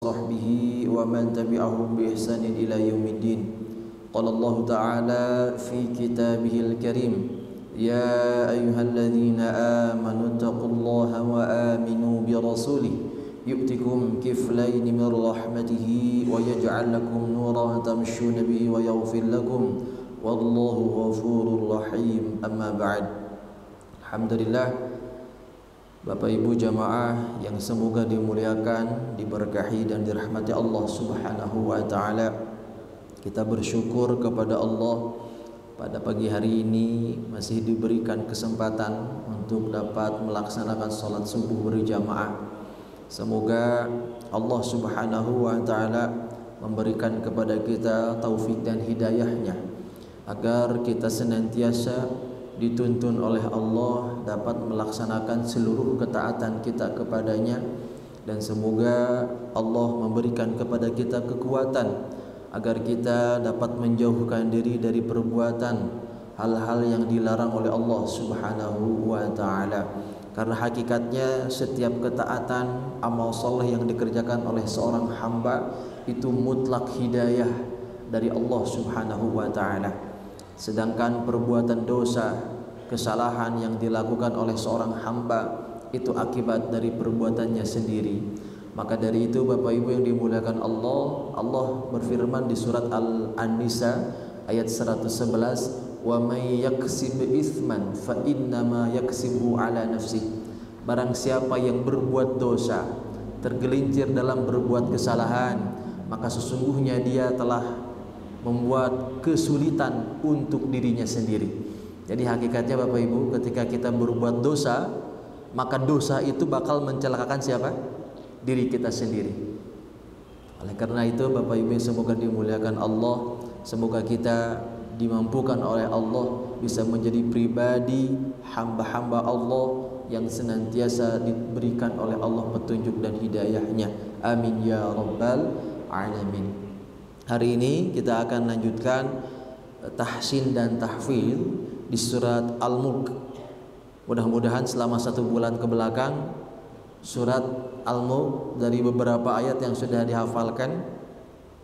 وصحبه ومن تبعهم بإحسان إلى يوم الدين. قال الله تعالى في كتابه الكريم: يا أيها الذين آمنوا اتقوا الله وآمنوا برسوله يؤتكم كفلين من رحمته ويجعل لكم نورا تمشون به ويغفر لكم والله غفور رحيم. أما بعد. Alhamdulillah, Bapak Ibu jamaah yang semoga dimuliakan, diberkahi dan dirahmati Allah Subhanahu wa taala. Kita bersyukur kepada Allah pada pagi hari ini masih diberikan kesempatan untuk dapat melaksanakan salat subuh berjamaah. Semoga Allah Subhanahu wa taala memberikan kepada kita taufik dan hidayahnya agar kita senantiasa dituntun oleh Allah dapat melaksanakan seluruh ketaatan kita kepadanya, dan semoga Allah memberikan kepada kita kekuatan agar kita dapat menjauhkan diri dari perbuatan hal-hal yang dilarang oleh Allah Subhanahu wa taala. Karena hakikatnya setiap ketaatan, amal soleh yang dikerjakan oleh seorang hamba itu mutlak hidayah dari Allah Subhanahu wa taala. Sedangkan perbuatan dosa, kesalahan yang dilakukan oleh seorang hamba itu akibat dari perbuatannya sendiri. Maka dari itu Bapak Ibu yang dimuliakan Allah, Allah berfirman di surat Al-An-Nisa ayat 111, "Wa may yaksib itsman fa innama yaksibu ala nafsihi." Barang siapa yang berbuat dosa, tergelincir dalam berbuat kesalahan, maka sesungguhnya dia telah membuat kesulitan untuk dirinya sendiri. Jadi hakikatnya Bapak Ibu, ketika kita berbuat dosa, maka dosa itu bakal mencelakakan siapa? Diri kita sendiri. Oleh karena itu Bapak Ibu yang semoga dimuliakan Allah, semoga kita dimampukan oleh Allah bisa menjadi pribadi hamba-hamba Allah yang senantiasa diberikan oleh Allah petunjuk dan hidayahnya. Amin ya rabbal alamin. Hari ini kita akan lanjutkan tahsin dan tahfidz di surat Al-Mulk. Mudah-mudahan selama 1 bulan ke belakang surat Al-Mulk dari beberapa ayat yang sudah dihafalkan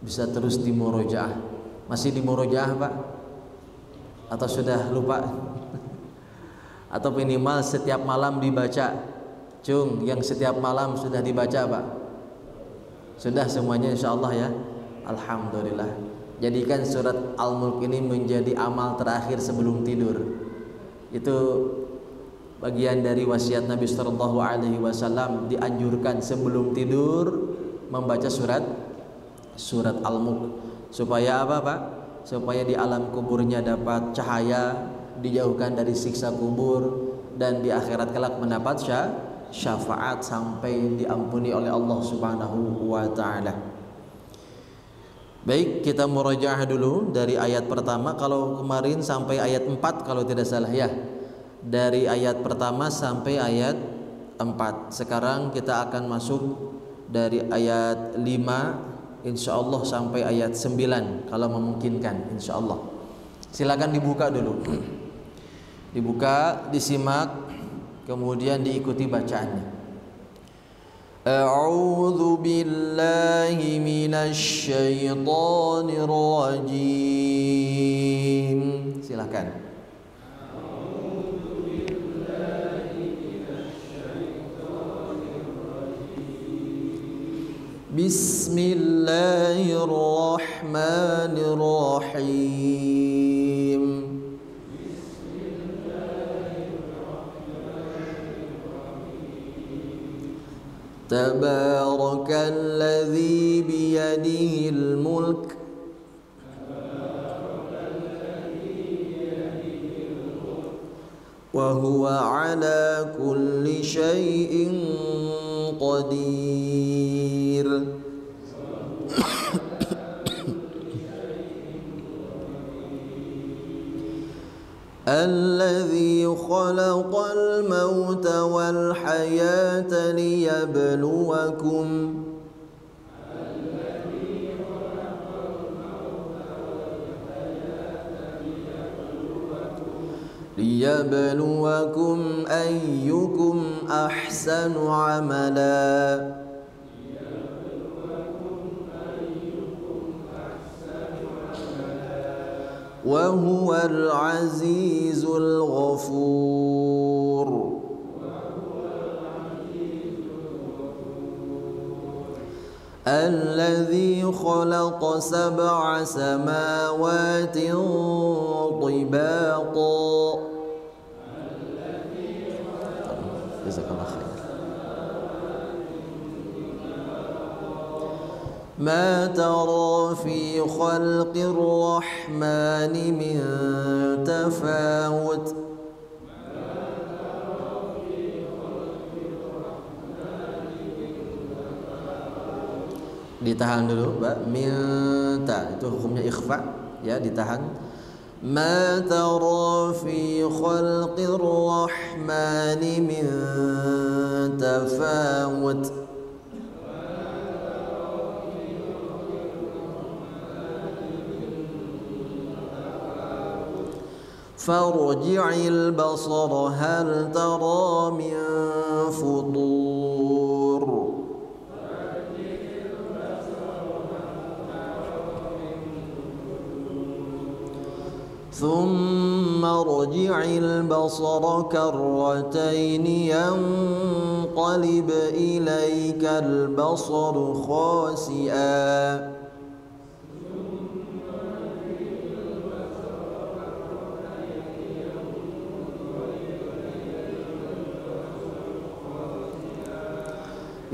bisa terus dimurojaah. Masih dimurojaah Pak? Atau sudah lupa? Atau minimal setiap malam dibaca? Cung, yang setiap malam sudah dibaca Pak? Sudah semuanya insyaallah ya. Alhamdulillah. Jadikan surat Al-Mulk ini menjadi amal terakhir sebelum tidur. Itu bagian dari wasiat Nabi sallallahu alaihi wasallam, dianjurkan sebelum tidur membaca surat Al-Mulk. Supaya apa Pak? Supaya di alam kuburnya dapat cahaya, dijauhkan dari siksa kubur, dan di akhirat kelak mendapat syafaat sampai diampuni oleh Allah Subhanahu wa taala. Baik, kita murajaah dulu dari ayat pertama. Kalau kemarin sampai ayat 4 kalau tidak salah ya. Dari ayat pertama sampai ayat 4. Sekarang kita akan masuk dari ayat 5 insyaallah sampai ayat 9 kalau memungkinkan insyaallah. Silakan dibuka dulu. Dibuka, disimak, kemudian diikuti bacaannya. A'udzu billahi minasy syaithanir rajim. Silakan. A'udzu billahi minasy syaithanir rajim. Bismillahirrahmanirrahim. Tabarakalladzi biyadihil mulk wa huwa ala kulli syai'in qadir. الذي خلق الموت والحياة ليبلوكم ليبلوكم أيكم أحسن عملا وهو العزيز الغفور الذي خلق 7 سماوات طباقا جزاك الله خير ما ترى في خلق الرحمن من تفاوت ditahan dulu Mbak, minta itu hukumnya ikhfa ya, ditahan. Ma tara fi khalqir rahmani min tafawut farji'il basara hal tara min futur ثم ارجع البصر كرتين ينقلب إليك البصر خاسئا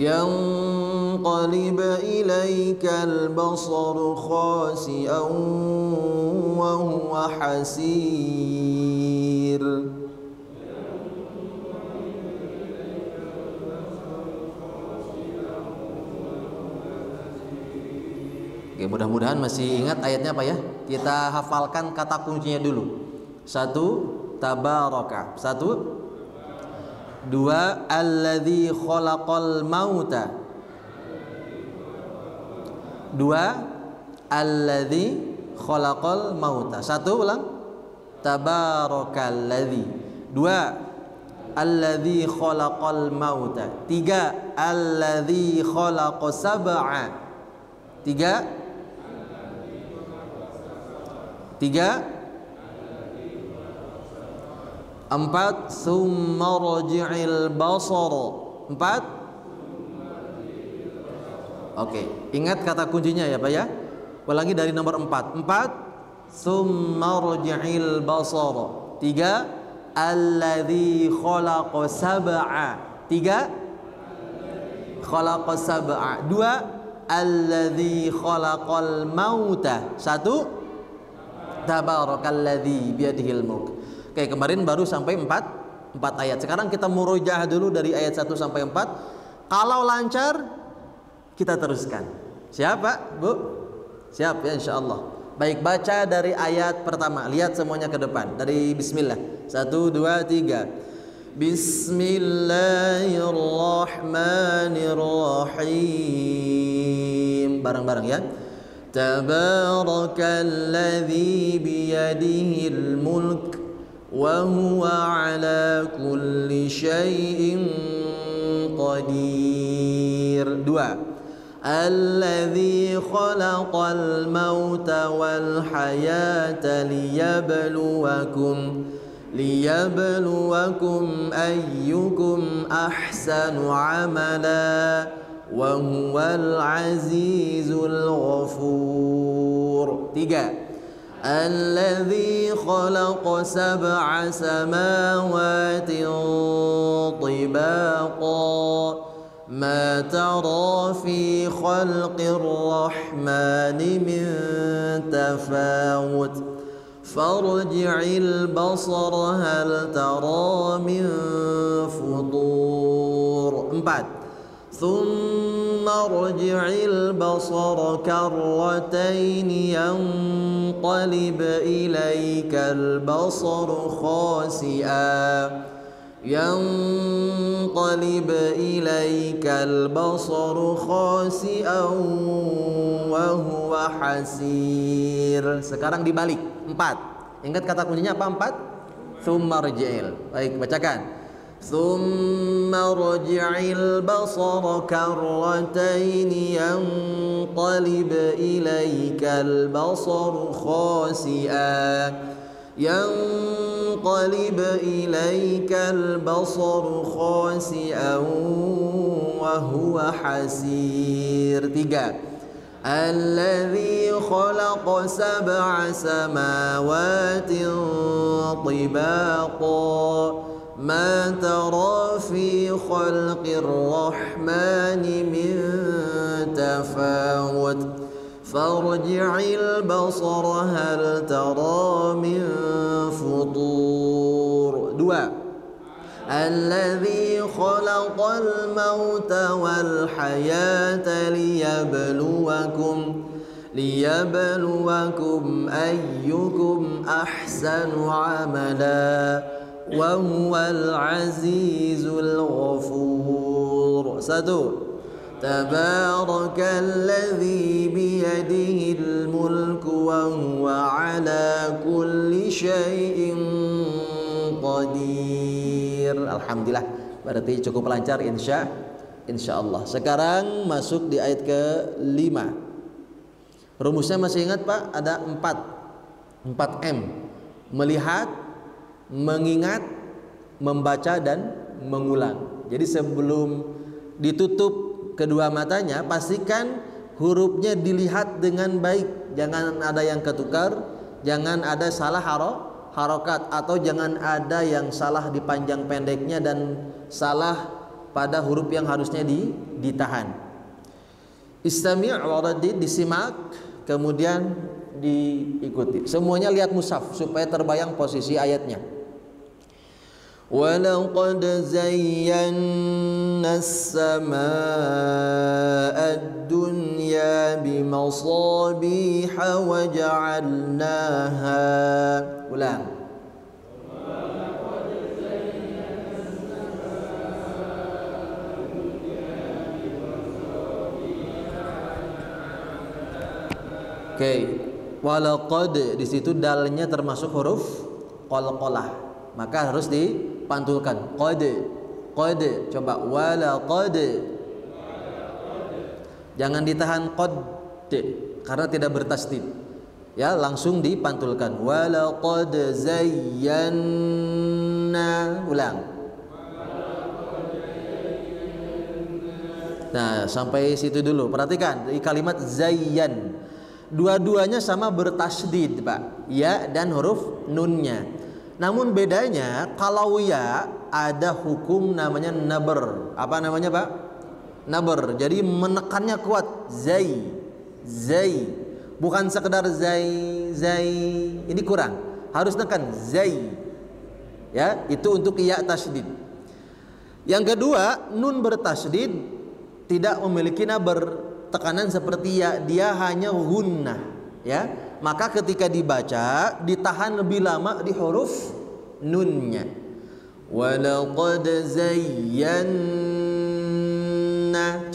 ينقلب إليك البصر خاسئا وهو حسير Oke, mudah-mudahan masih ingat ayatnya apa ya? Kita hafalkan kata kuncinya dulu. 1, tabaraka. 1, 2, alladzi khalaqal mauta. 2, alladzi khalaqal mauta. 1 ulang. Tabarakalladzi. 2, alladzi khalaqal mauta. 3, alladzi khalaqas sab'a. 3, 4, summa rji'il basara. 4. Oke, ingat kata kuncinya ya Pak ya. Ulangi dari nomor 4. 4, summa rji'il basara. 3, alladzi khalaqas sab'a. 3, khalaqas sab'a. 2, alladzi khalaqal mauta. 1, tabarakalladzi biyadihil mulk. Oke, kemarin baru sampai 4 ayat. Sekarang kita murojaah dulu dari ayat 1 sampai 4. Kalau lancar kita teruskan. Siap Pak, Bu? Siap ya insyaallah. Baik, baca dari ayat pertama. Lihat semuanya ke depan. Dari bismillah. 1, 2, 3. Bismillahirrahmanirrahim. Bareng-bareng ya. Tabarakalladzi biyadihil mulk wa huwa ala kulli syai'in qadir. 2, alladzi khalaqal mauta wal hayata liyabluwakum ayyukum ahsanu amala wa huwal azizul ghafur. 3, الذي خلق 7 سماوات طباقا ما ترى في خلق الرحمن من تفاوت فارجع البصر هل ترى من فطور. 4, ثم ارجع البصر كرتين ينقلب إليك البصر خاسئا وهو حسير. Sekarang dibalik. 4. Ingat kata kuncinya apa? 4. Tsumma rji'il. Baik, bacakan. ثم ارجع البصر كرتين ينقلب إليك البصر خاسئا وهو حسير. 3. الذي خلق 7 سماوات طباقا ما ترى في خلق الرحمن من تفاوت فارجع البصر هل ترى من فطور. 2. الذي خلق الموت والحياة ليبلوكم أيكم أحسن عملا وهو العزيز الغفور. 1. تبارك الذي بيده الملك وهو على كل شيء qadir. Alhamdulillah, berarti cukup lancar insya Allah. Sekarang masuk di ayat ke-5. Rumusnya masih ingat Pak? Ada 4 M. Melihat, mengingat, membaca dan mengulang. Jadi sebelum ditutup kedua matanya, pastikan hurufnya dilihat dengan baik. Jangan ada yang ketukar, jangan ada salah harokat, atau jangan ada yang salah di panjang pendeknya dan salah pada huruf yang harusnya ditahan. Istami' wa radid, disimak, kemudian diikuti. Semuanya lihat mushaf supaya terbayang posisi ayatnya. وَلَقَدْ زَيَّنَّا السَّمَاءَ الدُّنْيَا بِمَصَابِيحَ وَجَعَلْنَاهَا. Ulang. Oke, walaqad di situ dalnya termasuk huruf qalqalah, maka harus dipantulkan. Qad, coba walaqad. Jangan ditahan qad karena tidak bertasdid. Ya, langsung dipantulkan. Walaqad zayyana. Ulang. Nah, sampai situ dulu. Perhatikan di kalimat zayyan. Dua-duanya sama bertasdid, Pak. Ya dan huruf nunnya. Namun bedanya kalau ya ada hukum namanya nabr. Apa namanya, Pak? Nabr. Jadi menekannya kuat. Zai. Bukan sekedar zai. Ini kurang. Harus tekan zai. Ya, itu untuk ya tasdid. Yang kedua, nun bertasdid tidak memiliki nabr. Tekanan seperti ya, dia hanya gunnah, ya. Maka ketika dibaca ditahan lebih lama di huruf nunnya. Walaqad zayyana.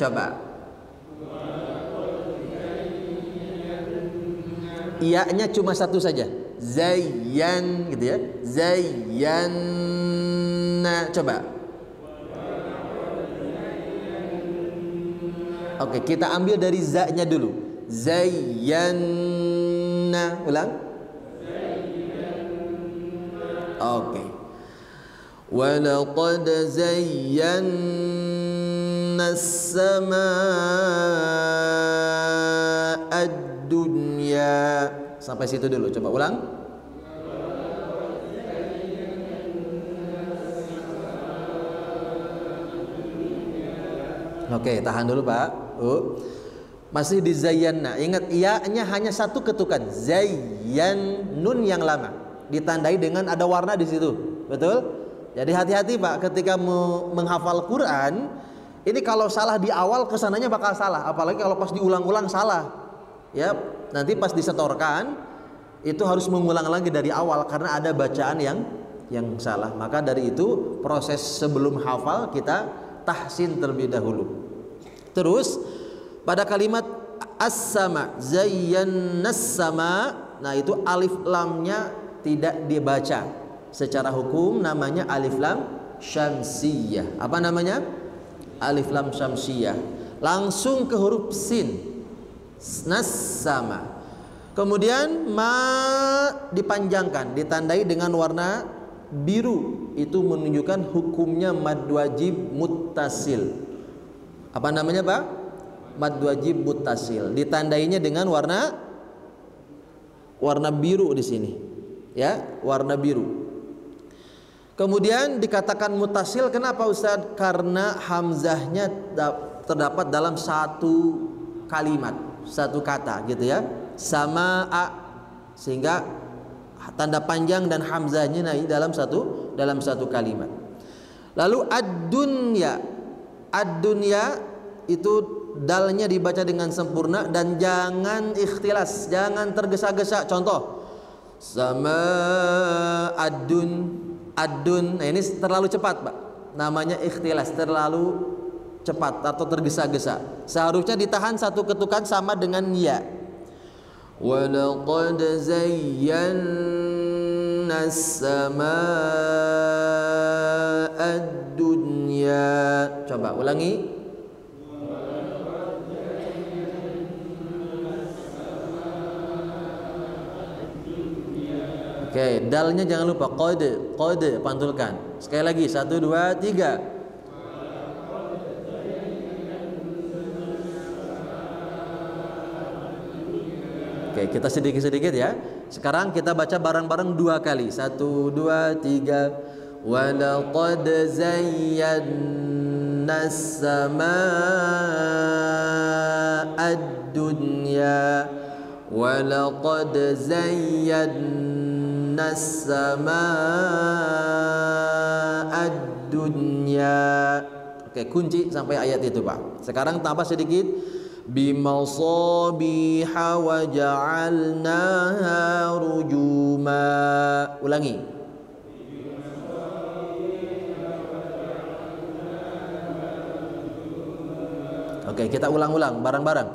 Coba. Iya-nya cuma satu saja. Zayyan gitu ya. Zayyana. Coba. Oke, kita ambil dari za-nya dulu. Zayyana. Ulang. Oke. Walaqad zayyana as-samaa'a ad-dunya. Sampai situ dulu. Coba ulang. Oke, tahan dulu, Pak. Masih di zayyana. Ingat, iya-nya hanya satu ketukan. Zayyan, nun yang lama ditandai dengan ada warna di situ. Betul? Jadi hati-hati, Pak, ketika menghafal Quran. Ini kalau salah di awal kesananya bakal salah, apalagi kalau pas diulang-ulang salah. Ya, nanti pas disetorkan itu harus mengulang lagi dari awal karena ada bacaan yang salah. Maka dari itu proses sebelum hafal kita tahsin terlebih dahulu. Terus pada kalimat as-sama, zayyannas sama, nah itu alif lamnya tidak dibaca. Secara hukum namanya alif lam syamsiyah. Apa namanya? Alif lam syamsiyah. Langsung ke huruf sin. Nassama. Kemudian ma dipanjangkan, ditandai dengan warna biru. Itu menunjukkan hukumnya mad wajib muttasil. Apa namanya, Pak? Mad wajib muttasil. Ditandainya dengan warna biru di sini. Ya, warna biru. Kemudian dikatakan muttasil, kenapa Ustaz? Karena hamzahnya terdapat dalam satu kalimat, satu kata gitu ya. Sama a, sehingga tanda panjang dan hamzahnya naik dalam satu kalimat. Lalu ad-dunya. Ad-dunya itu dalnya dibaca dengan sempurna dan jangan ikhtilas, jangan tergesa-gesa. Contoh, sama ad-dun. Nah ini terlalu cepat, Pak. Namanya ikhtilas, terlalu cepat atau tergesa-gesa. Seharusnya ditahan satu ketukan sama dengan ya. Walaqad zayyana as-samaa'a ad-dunya. Coba ulangi. Oke, dalnya jangan lupa qad pantulkan. Sekali lagi 1 2 3. Oke, kita sedikit-sedikit ya. Sekarang kita baca bareng-bareng 2 kali. 1 2 3. Walaqad zayyana as-samaa'a ad-dunya. Walaqad zayyana as-samaa'a ad-dunya. Oke, kunci sampai ayat itu, Pak. Sekarang tambah sedikit. Bimasabiha wa ja'alnaha rujuma. Ulangi. Oke, kita ulang-ulang bareng-bareng.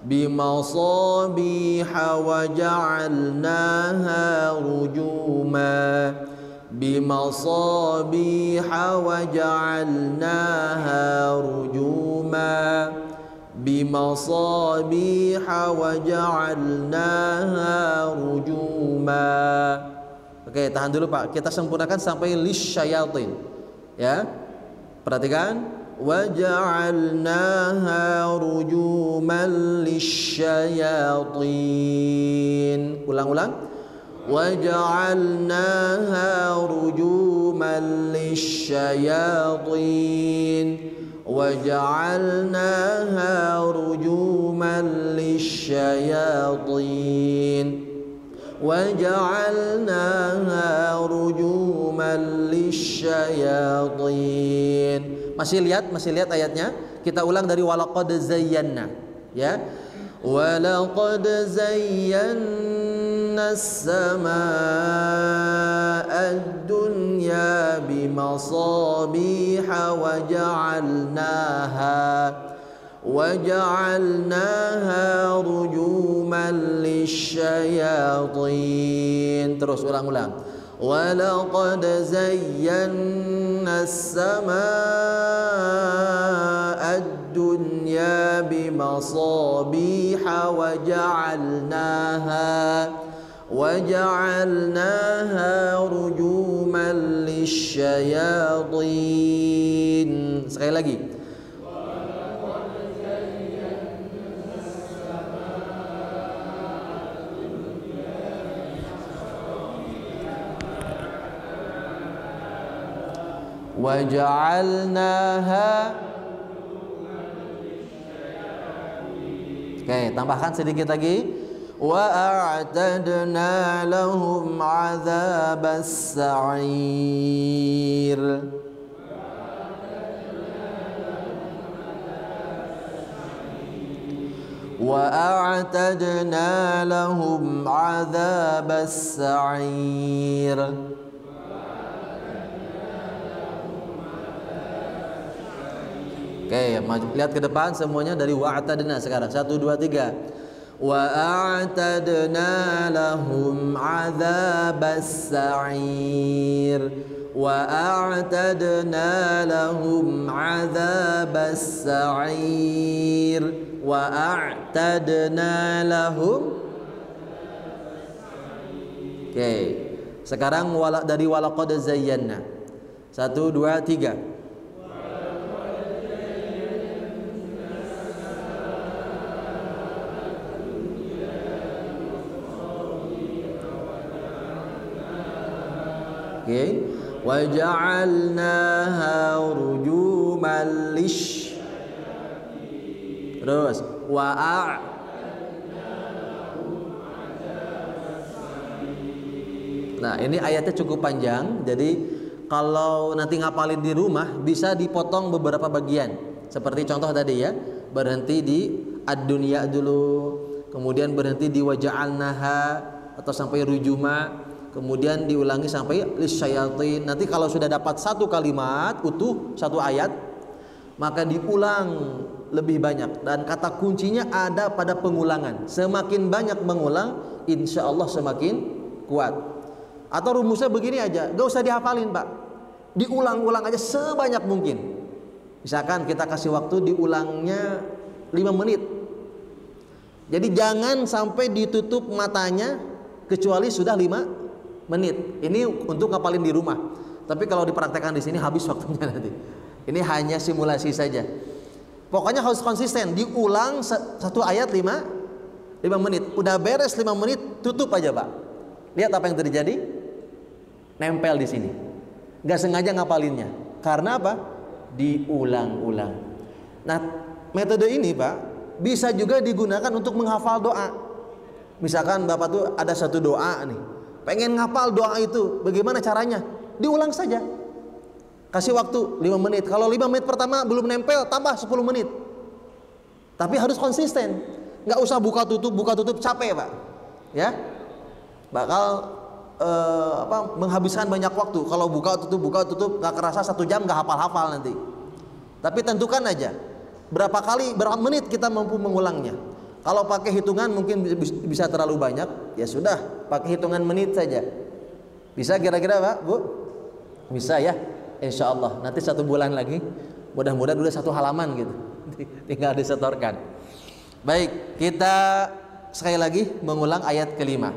Bimasabiha wa ja'alnaha rujuma. Bimasabiha wa ja'alnaha rujuma. Bimasabiha wa ja'alnaha rujuma. Oke, tahan dulu, Pak. Kita sempurnakan sampai lisyayatin. Ya. Perhatikan. Wa ja'alnaha rujuman lisyayatin. Ulang-ulang. Wa ja'alnaha rujuman lisyayatin. وَجَعَلْنَاهَا رُجُومًا لِلشَّيَاطِينِ وَجَعَلْنَاهَا رُجُومًا لِلشَّيَاطِينِ. Masih lihat ayatnya? Kita ulang dari walaqad zayyana, ya. Walaqad zayyana as-samaa'a ad-dunya bimasabiha wa ja'alnaha rujuman lisyayatin. Terus ulang-ulang. Walaqad zayyana as-samaa'a ad-dunya bimasabiha wa ja'alnaha rujuman lisyayatin. Sekali lagi. Wa ja'alnaha. Oke, tambahkan sedikit lagi. Wa a'tadna lahum 'adzabas sa'ir. Wa a'tadna lahum 'adzabas sa'ir. Oke, lihat ke depan semuanya dari wa'tadna sekarang. 1 2 3. Wa'tadna lahum 'adzabas sa'ir. wa a'tadna lahum 'adzabas sa'ir wa a'tadna lahum. Oke. Sekarang dari walaqad zayyana. 1 2 3. Oke. Wa ja'alnaha rujuman terus Nah, ini ayatnya cukup panjang. Jadi kalau nanti ngapalin di rumah bisa dipotong beberapa bagian. Seperti contoh tadi ya, berhenti di ad-dunya dulu, kemudian berhenti di waja'alnaha atau sampai rujuma, kemudian diulangi sampai lisyayatin. Nanti kalau sudah dapat satu kalimat utuh, satu ayat, maka diulang lebih banyak. Dan kata kuncinya ada pada pengulangan. Semakin banyak mengulang, insya Allah semakin kuat. Atau rumusnya begini aja, gak usah dihafalin Pak, diulang-ulang aja sebanyak mungkin. Misalkan kita kasih waktu diulangnya 5 menit. Jadi jangan sampai ditutup matanya kecuali sudah 5 menit. Ini untuk ngapalin di rumah. Tapi kalau dipraktekkan di sini habis waktunya nanti. Ini hanya simulasi saja. Pokoknya harus konsisten, diulang satu ayat 5 menit. Udah beres 5 menit, tutup aja Pak. Lihat apa yang terjadi? Nempel di sini. Gak sengaja ngapalinnya. Karena apa? Diulang-ulang. Nah, metode ini Pak bisa juga digunakan untuk menghafal doa. Misalkan Bapak tuh ada satu doa nih, pengen ngapal doa itu, bagaimana caranya? Diulang saja. Kasih waktu 5 menit. Kalau 5 menit pertama belum nempel, tambah 10 menit. Tapi harus konsisten. Gak usah buka tutup capek Pak. Ya. Bakal menghabiskan banyak waktu. Kalau buka tutup gak kerasa 1 jam gak hafal-hafal nanti. Tapi tentukan aja berapa menit kita mampu mengulangnya. Kalau pakai hitungan mungkin bisa terlalu banyak, ya sudah pakai hitungan menit saja. Bisa kira-kira Pak, Bu? Bisa ya, insya Allah. Nanti 1 bulan lagi mudah-mudahan udah 1 halaman gitu. Tinggal disetorkan. Baik, kita sekali lagi mengulang ayat kelima.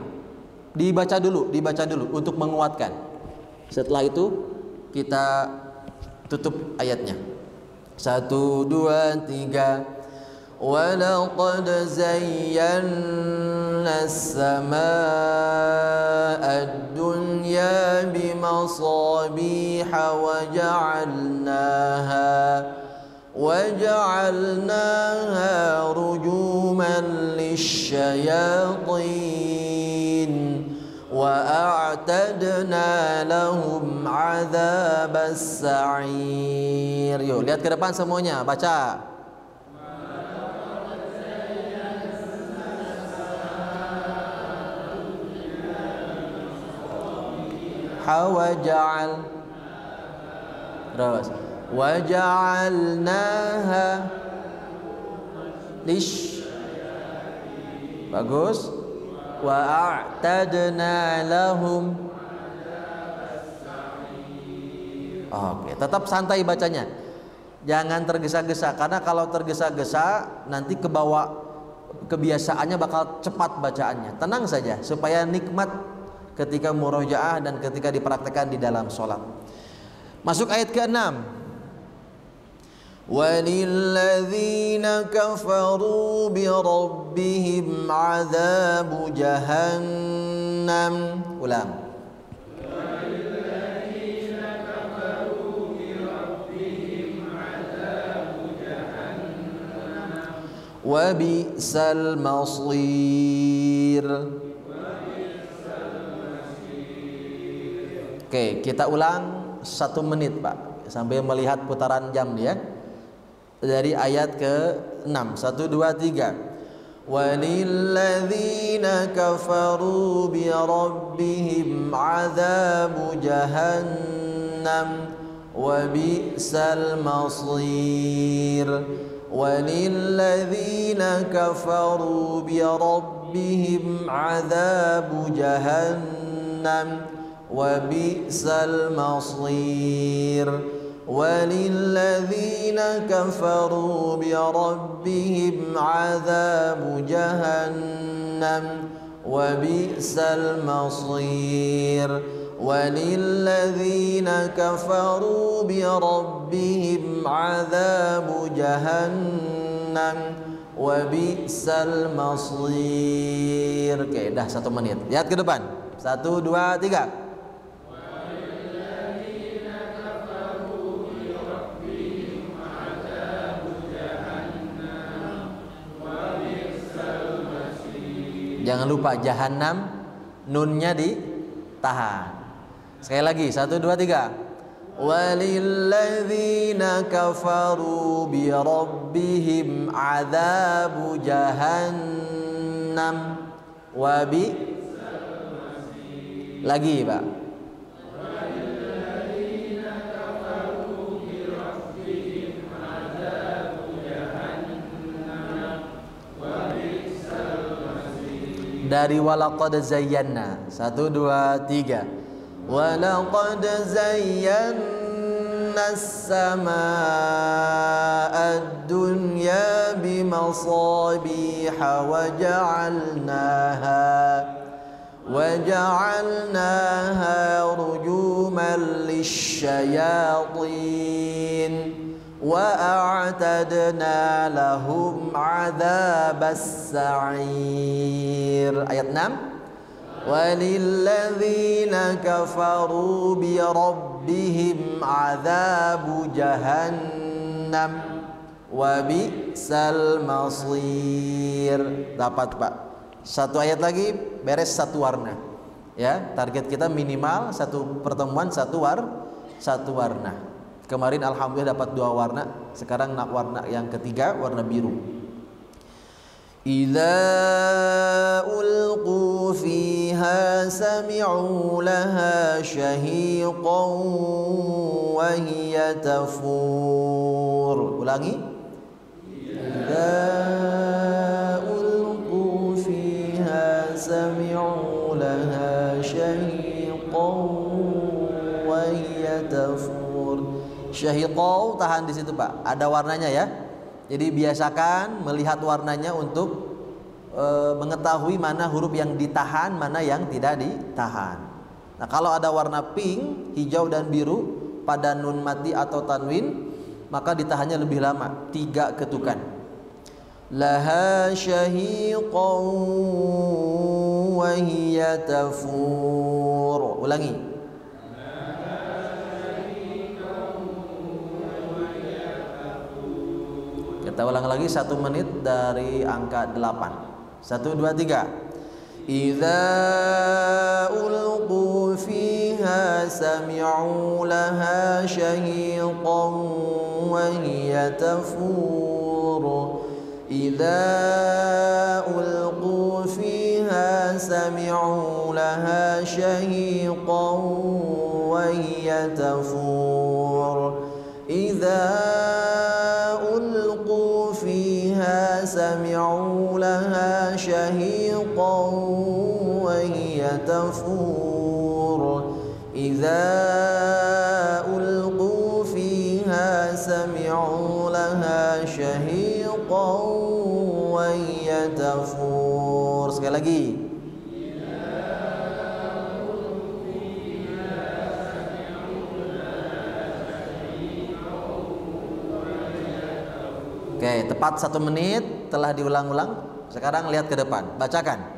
Dibaca dulu untuk menguatkan. Setelah itu kita tutup ayatnya. 1 2 3. Walaqad zayyana as-samaa'a ad-dunya bimasabiha waja'alnaha rujuman lisyayatin wa a'tadna lahum 'adzabas sa'ir. Yuk lihat ke depan semuanya, baca. Terus waja'alnaha bagus wa a'tadna lahum. Oke, tetap santai bacanya, jangan tergesa-gesa, karena kalau tergesa-gesa nanti kebiasaannya bakal cepat bacaannya. Tenang saja supaya nikmat ketika murojaah dan ketika dipraktekkan di dalam sholat. Masuk ayat ke-6. Walilladzina kafaru birabbihim 'adzabu jahannam. Ulang. Walilladzina kafaru birabbihim 'adzabu jahannam wa bi'sal masir. Oke, kita ulang 1 menit Pak, sambil melihat putaran jam dia. Dari ayat ke-6. 1 2 3. Walilladzina kafaru birabbihim 'adzabu jahannam wa bi'sal masir. Walilladzina kafaru birabbihim 'adzabu jahannam wa bi'sal masir. Walilladzina kafaru bi rabbihim 'adzabu jahannam wa bi'sal masir. Walilladzina kafaru bi rabbihim 'adzabu jahannam wa bi'sal masir. Oke, dah 1 menit. Lihat ke depan. 1, 2, 3. Jangan lupa jahannam, nunnya ditahan. Sekali lagi, 1, 2, 3. Walilladzina kafaru bi rabbihim 'adzabu jahannam wa bi. Lagi, Pak. Dari walaqad zayyana. 1, 2, 3. Walaqad zayyana as-samaa'a ad-dunya bimasabiha waja'alnaha rujuman lisyayatin wa a'tadna lahum 'adzabas sa'ir. Ayat 6. Walilladzina kafaru bi rabbihim 'adzabu jahannam wa bi'sal masir. Dapat, Pak. 1 ayat lagi beres 1 warna. Ya, target kita minimal 1 pertemuan 1 warna. Kemarin alhamdulillah dapat 2 warna. Sekarang nak warna yang ketiga, warna biru. Idza ulqu fiha sami'u laha shahiqan wa hiya tafur. Ulangi. Idza ulqu fiha sami'u laha shahiqan wa hiya tafur. Syahiqau, tahan di situ, Pak. Ada warnanya ya. Jadi biasakan melihat warnanya untuk mengetahui mana huruf yang ditahan, mana yang tidak ditahan. Nah, kalau ada warna pink, hijau dan biru pada nun mati atau tanwin, maka ditahannya lebih lama, 3 ketukan. Laha syahiqau wa hiya tafur. Ulangi. Kita ulang lagi 1 menit dari angka 8. 1, 2, 3. Idza ulqu fiha sami'u laha shahiqan wa hiya tafur. Idza ulqu fiha sami'u laha shahiqan wa hiya tafur. Idza ulqu fiha sami'u laha shahiqan wa hiya tafur. Idza ulqu fiha sami'u laha shahiqan wa hiya tafur. Sekali lagi. Oke, tepat 1 menit telah diulang-ulang. Sekarang lihat ke depan, bacakan.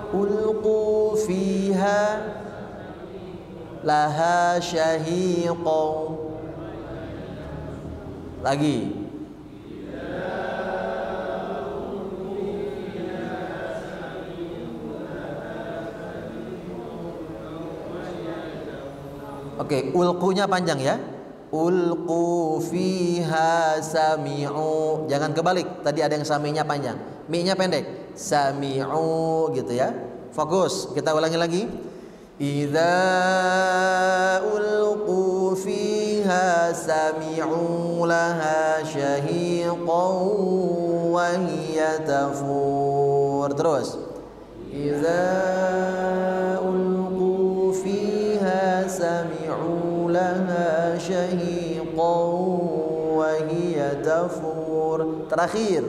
Ulqu fiha laha syahiqan. Lagi. Oke, ulqunya panjang ya. Ulqu fiha sami'u. Jangan kebalik. Tadi ada yang sami'nya panjang, mi-nya pendek. Sami'u gitu ya. Fokus. Kita ulangi lagi. Idza ulqu fiha sami'u laha syahiqan wa hiya tafur. Terus. Idza Terakhir.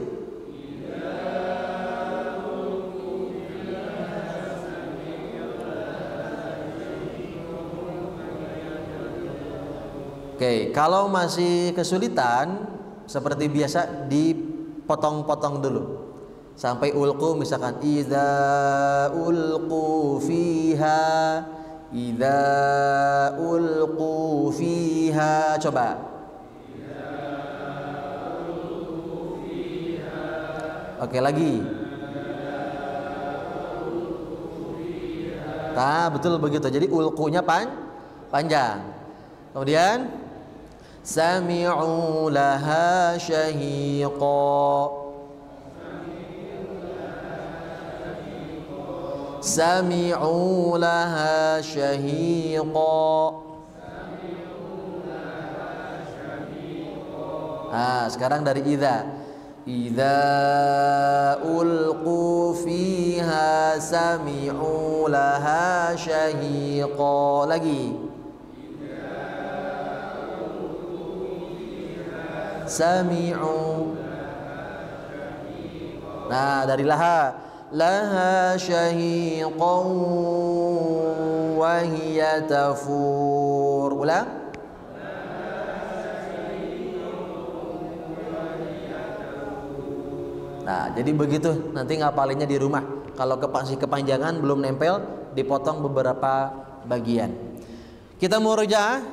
Oke, kalau masih kesulitan seperti biasa dipotong-potong dulu sampai ulqu, misalkan idza ulqu fiha, idza ulqu fiha. Coba. Oke, lagi. Nah, betul begitu. Jadi ulqunya panjang. Kemudian sami'u laha syahiqa, sami'u laha syahiqa. Nah, sekarang dari idza. Idza ulqu fiha sami'u laha syahiqa. Lagi. Sami'u. Nah, dari laha. Laha syahiqan wa hiya tafur. Ulang. Nah, jadi begitu nanti ngapalinnya di rumah. Kalau kepanjangan belum nempel, dipotong beberapa bagian. Kita murojaah.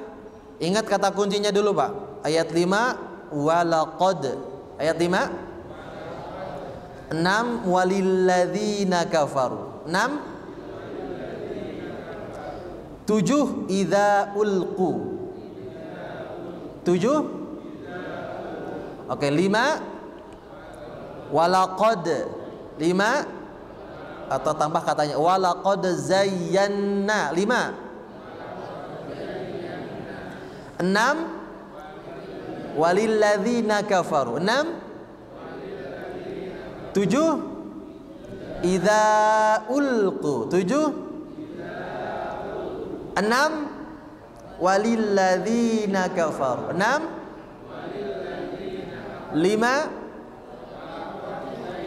Ingat kata kuncinya dulu, Pak. Ayat 5 walaqad. Ayat 5 6 walilladzina kafaru. 6 7 idza ulqu. 7. Oke, 5 walaqad. 5 atau tambah katanya walaqad zayyana. 5 6 walilladzina kafaru. 6 7 idza ulqu. 7 6 walilladzina kafaru. 6 5.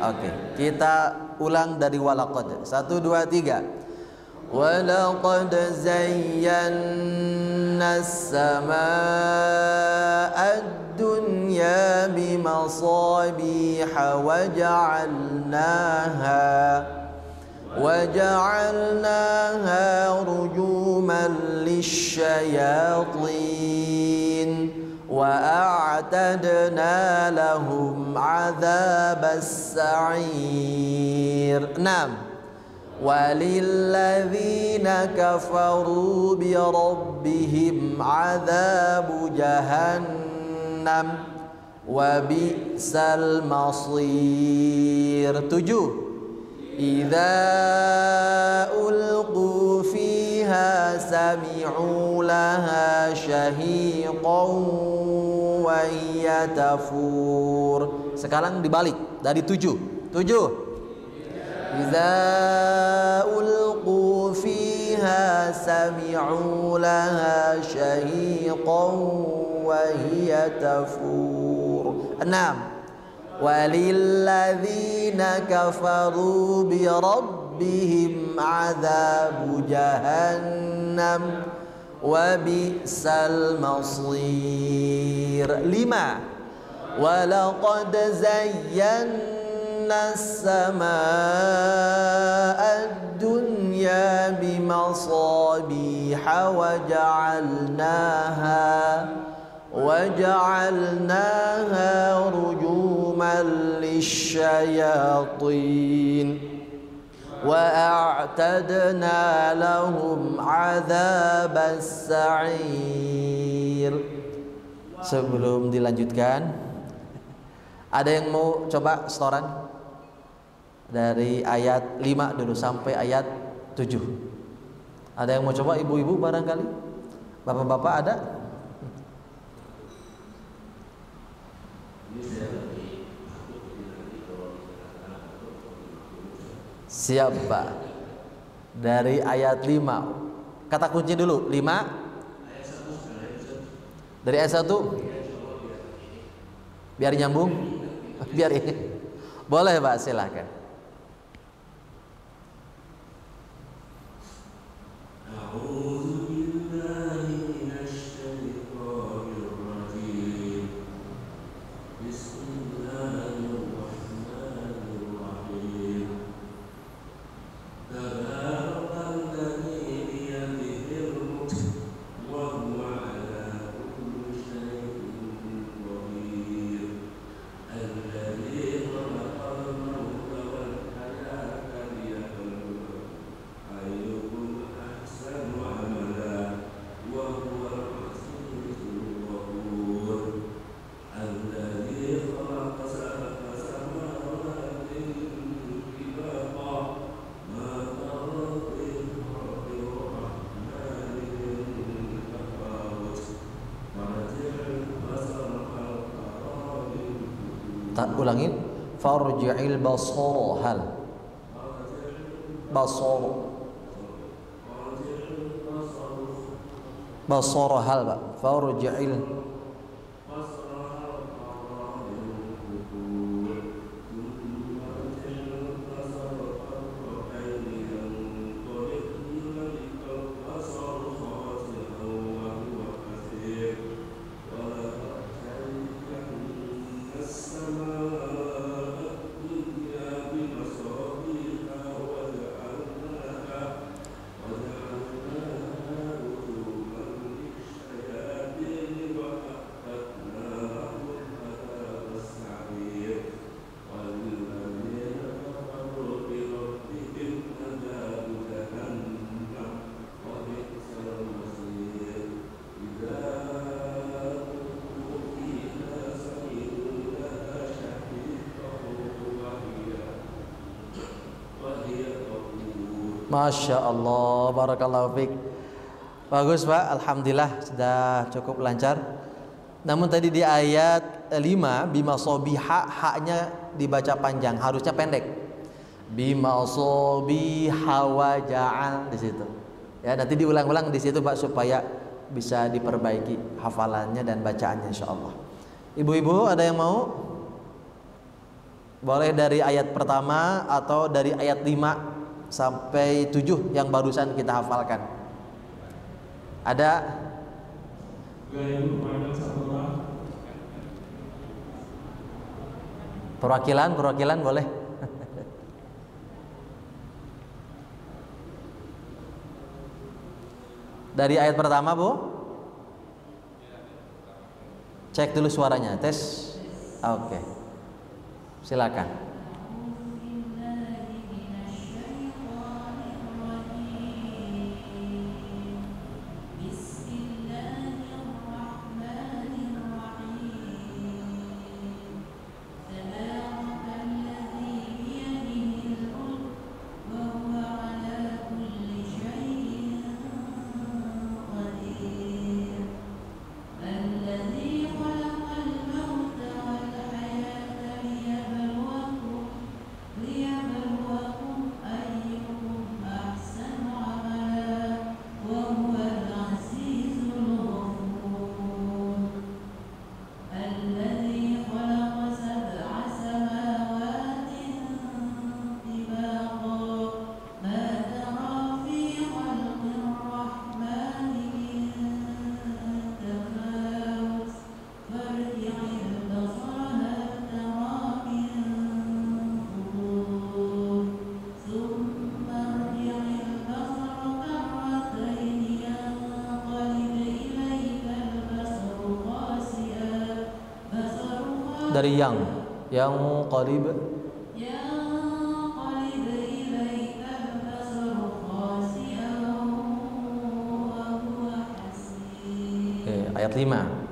Oke, kita ulang dari walaqad. 1 2 3. Walaqad zayyana as-samaa'a ad-dunya bimasabiha waja'alnaha rujuman lisyayatin wa a'tadna lahum 'adzabas sa'ir. 6 walilladzina kafaru bi rabbihim 'adzabu jahannam wa bi'sal masir. 7 idza ulqu fiha sami'u laha syahiqan wa hiya tafur. Sekarang dibalik dari 7. 7 idza ulqu fiha sami'u laha syahiqan wa hiya tafur. 6 walilladzina kafaru bi rabbihim 'adzabu jahannam wa bi'sal masir. 5 walaqad zayyana as-samaa'a ad-dunya bimasabiha waja'alnaha rujuman lisyayatin wa a'tadna lahum 'adzabas sa'ir. Sebelum dilanjutkan, ada yang mau coba setoran dari ayat 5 dulu sampai ayat 7? Ada yang mau coba, ibu-ibu barangkali? Bapak-bapak ada? Siapa? Dari ayat 5. Kata kunci dulu, 5. Dari ayat 1. Biar nyambung. Biar ini. Boleh Pak, silakan. Tak ulangin, farji'il basara hal basara hal Pak, farji'il Masya Allah, barakallahu fiik. Bagus Pak, alhamdulillah sudah cukup lancar. Namun tadi di ayat 5 bima sobiha, haknya dibaca panjang, harusnya pendek. Bima sobiha waja'al di situ. Ya, nanti diulang-ulang di situ Pak supaya bisa diperbaiki hafalannya dan bacaannya insyaallah. Ibu-ibu ada yang mau? Boleh dari ayat pertama atau dari ayat 5 sampai 7 yang barusan kita hafalkan. Ada? Perwakilan boleh. Dari ayat pertama Bu. Cek dulu suaranya, tes. Oke. Silakan. Dari yang qarib ayat 5.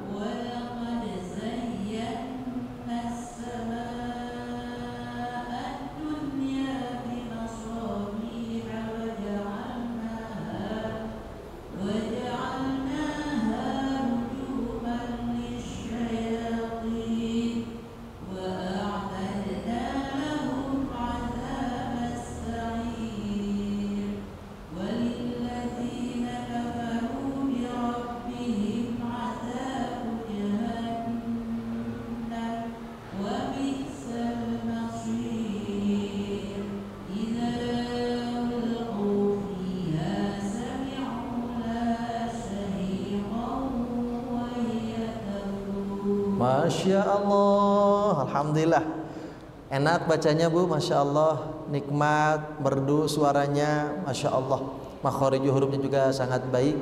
Masya Allah, alhamdulillah. Enak bacanya Bu, Masya Allah. Nikmat, merdu suaranya, Masya Allah. Makhrij hurufnya juga sangat baik.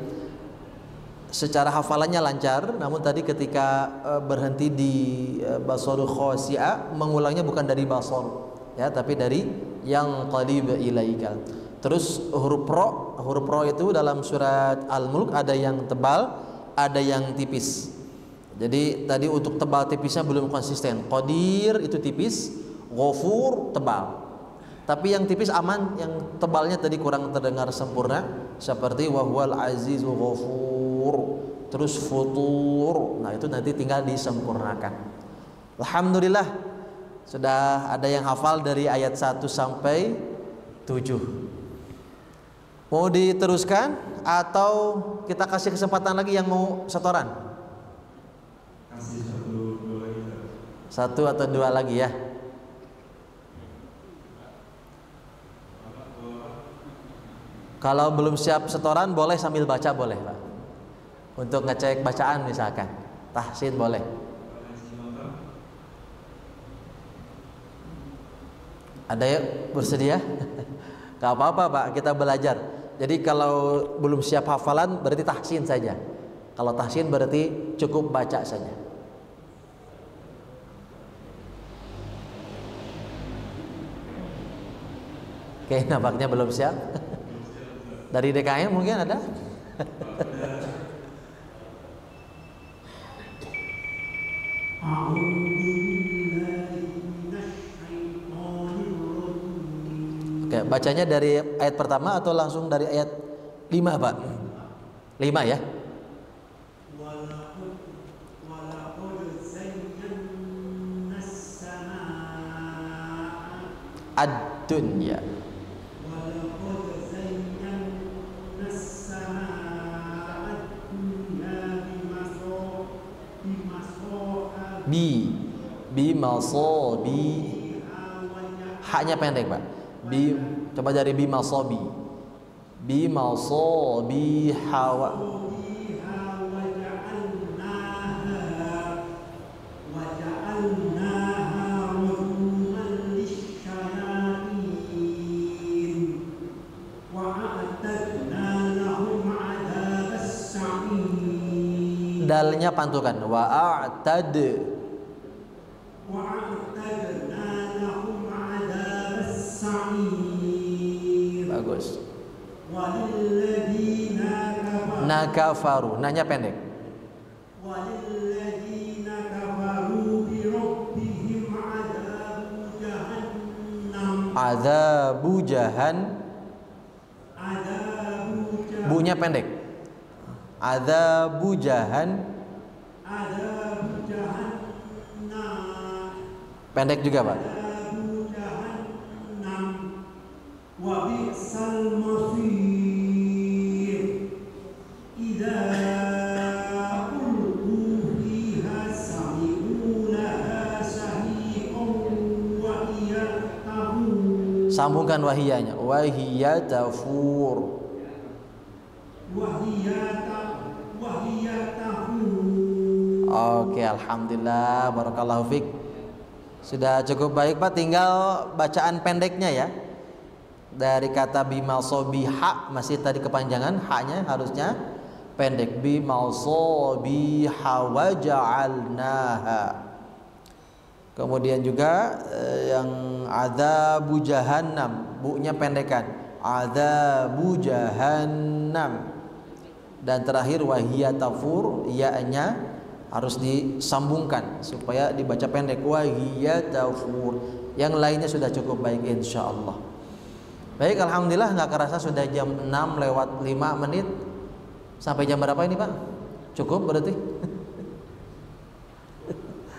Secara hafalannya lancar, namun tadi ketika berhenti di basaru khasi'a, mengulangnya bukan dari basar, ya, tapi dari yang qalib ilaika. Terus huruf ro itu dalam surat Al-Mulk ada yang tebal, ada yang tipis. Jadi tadi untuk tebal tipisnya belum konsisten. Qadir itu tipis, Ghafur tebal. Tapi yang tipis aman, yang tebalnya tadi kurang terdengar sempurna, seperti wa huwal azizul ghafur. Terus futur. Nah, itu nanti tinggal disempurnakan. Alhamdulillah sudah ada yang hafal dari ayat 1 sampai 7. Mau diteruskan atau kita kasih kesempatan lagi yang mau setoran? Kasih 1-2 lagi. 1 atau 2 lagi ya. Kalau belum siap setoran boleh sambil baca, boleh Pak. Untuk ngecek bacaan misalkan, tahsin boleh. Ada ya bersedia? Gak apa-apa Pak, kita belajar. Jadi kalau belum siap hafalan berarti tahsin saja. Kalau tahsin berarti cukup baca saja. Oke, nampaknya belum siap. Dari DKM mungkin ada? Oke, bacanya dari ayat pertama atau langsung dari ayat 5 Pak? 5 ya? Ad-dunya. Bi masobi, haknya pendek Pak. Coba dari bi masobi hawa. Dalnya pantukan wa'atad. Bagus. Nakafaru, nanya pendek. Adzabu jahan. Bunya pendek. Adzabu jahan. Pendek juga Pak. Sambungkan wahiyanya. Wahiyatafur. Oke, alhamdulillah, barakallahu fiik. Sudah cukup baik Pak, tinggal bacaan pendeknya ya. Dari kata bimasobiha masih tadi kepanjangan, haknya harusnya pendek. Bimasobiha wa ja'alnaha. Kemudian juga yang adzabu jahannam, bu-nya pendekan. Adzabu jahannam. Dan terakhir wahiyatafur, ya-nya harus disambungkan supaya dibaca pendek. Wahiyatafur. Yang lainnya sudah cukup baik insyaallah. Baik, alhamdulillah, nggak kerasa sudah jam 6:05. Sampai jam berapa ini Pak? Cukup berarti?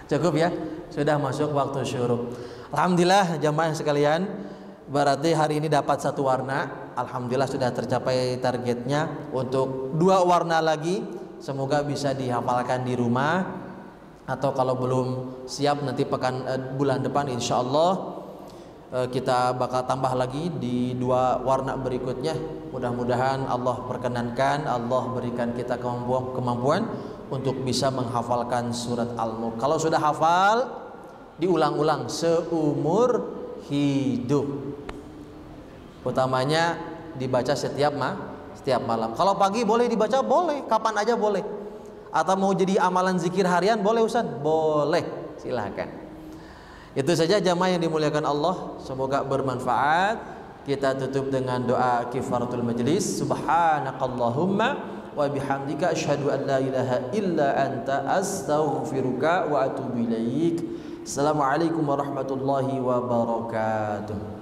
Cukup ya? Sudah masuk waktu syuruk. Alhamdulillah jamaah sekalian, berarti hari ini dapat 1 warna. Alhamdulillah sudah tercapai targetnya. Untuk 2 warna lagi, semoga bisa dihafalkan di rumah. Atau kalau belum siap nanti bulan depan insya Allah kita bakal tambah lagi di 2 warna berikutnya. Mudah-mudahan Allah perkenankan, Allah berikan kita kemampuan untuk bisa menghafalkan surat Al-Mulk. Kalau sudah hafal, diulang-ulang seumur hidup. Utamanya dibaca setiap malam. Kalau pagi boleh dibaca, boleh, kapan aja boleh. Atau mau jadi amalan zikir harian boleh Ustaz? Boleh, silahkan. Itu saja jamaah yang dimuliakan Allah, semoga bermanfaat. Kita tutup dengan doa kifaratul majlis. Subhanakallahumma wa bihamdika asyhadu an la ilaha illa anta astaghfiruka wa atubu ilaik. Assalamualaikum warahmatullahi wabarakatuh.